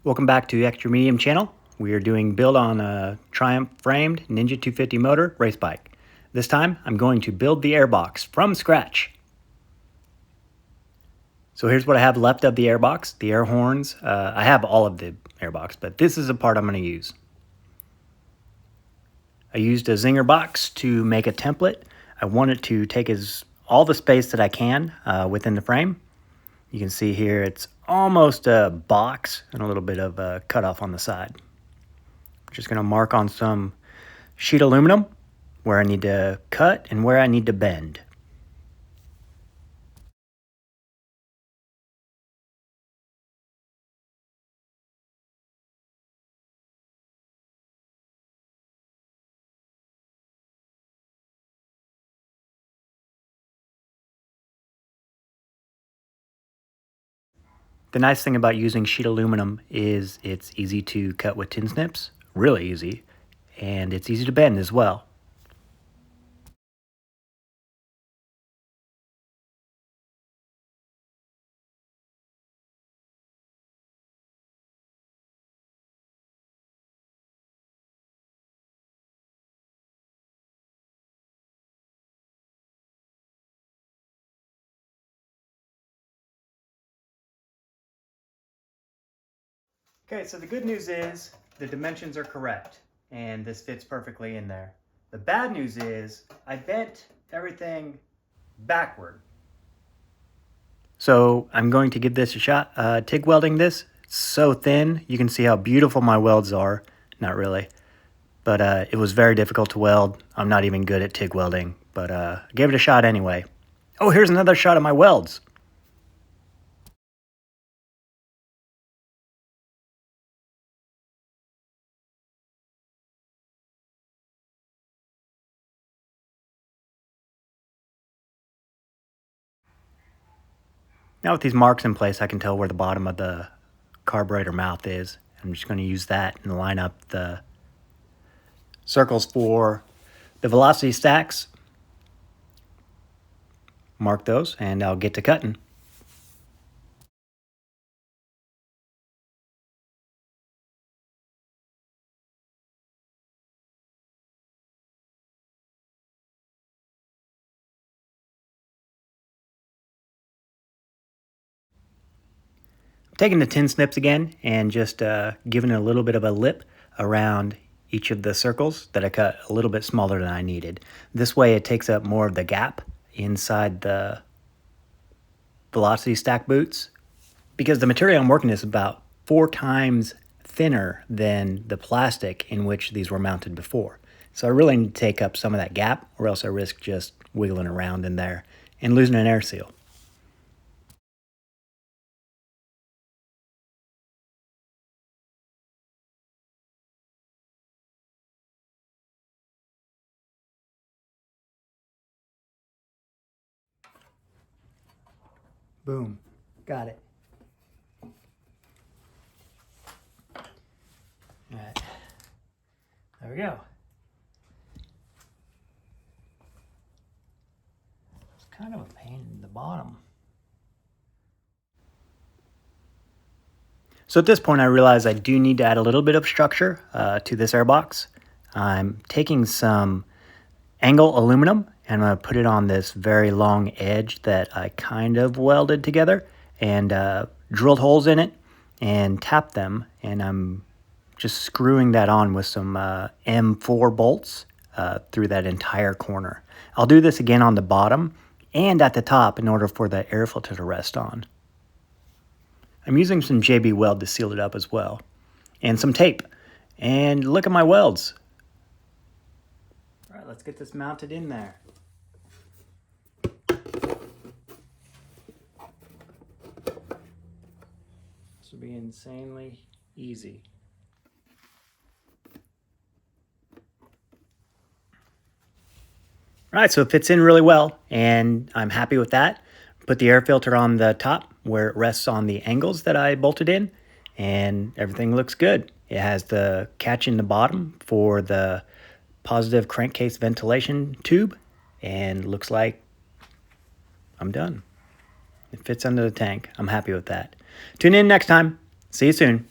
Welcome back to Extra Medium channel. We are doing build on a Triumph framed Ninja 250 motor race bike. This time I'm going to build the airbox from scratch. So here's what I have left of the airbox. The air horns, I have all of the airbox, but this is the part I'm going to use. I used a Zinger box to make a template. I wanted to take all the space that I can within the frame. You can see here it's almost a box and a little bit of a cutoff on the side. I'm just going to mark on some sheet aluminum where I need to cut and where I need to bend. The nice thing about using sheet aluminum is it's easy to cut with tin snips, really easy, and it's easy to bend as well. Okay, so the good news is the dimensions are correct and this fits perfectly in there. The bad news is I bent everything backward. So I'm going to give this a shot. TIG welding this, it's so thin. You can see how beautiful my welds are. Not really, but it was very difficult to weld. I'm not even good at TIG welding, but I gave it a shot anyway. Oh, here's another shot of my welds. Now with these marks in place, I can tell where the bottom of the carburetor mouth is. I'm just going to use that and line up the circles for the velocity stacks. Mark those and I'll get to cutting. Taking the tin snips again and just giving it a little bit of a lip around each of the circles that I cut a little bit smaller than I needed. This way it takes up more of the gap inside the velocity stack boots, because the material I'm working is about 4 times thinner than the plastic in which these were mounted before. So I really need to take up some of that gap, or else I risk just wiggling around in there and losing an air seal. Boom. Got it. All right. There we go. It's kind of a pain in the bottom. So at this point, I realize I do need to add a little bit of structure to this airbox. I'm taking some angle aluminum and I'm going to put it on this very long edge that I kind of welded together and drilled holes in it and tapped them, and I'm just screwing that on with some M4 bolts through that entire corner. I'll do this again on the bottom and at the top in order for the air filter to rest on. I'm using some JB Weld to seal it up as well, and some tape. And look at my welds. All right, let's get this mounted in there. This will be insanely easy. All right, so it fits in really well, and I'm happy with that. Put the air filter on the top where it rests on the angles that I bolted in, and everything looks good. It has the catch in the bottom for the positive crankcase ventilation tube, and looks like I'm done. It fits under the tank. I'm happy with that. Tune in next time. See you soon.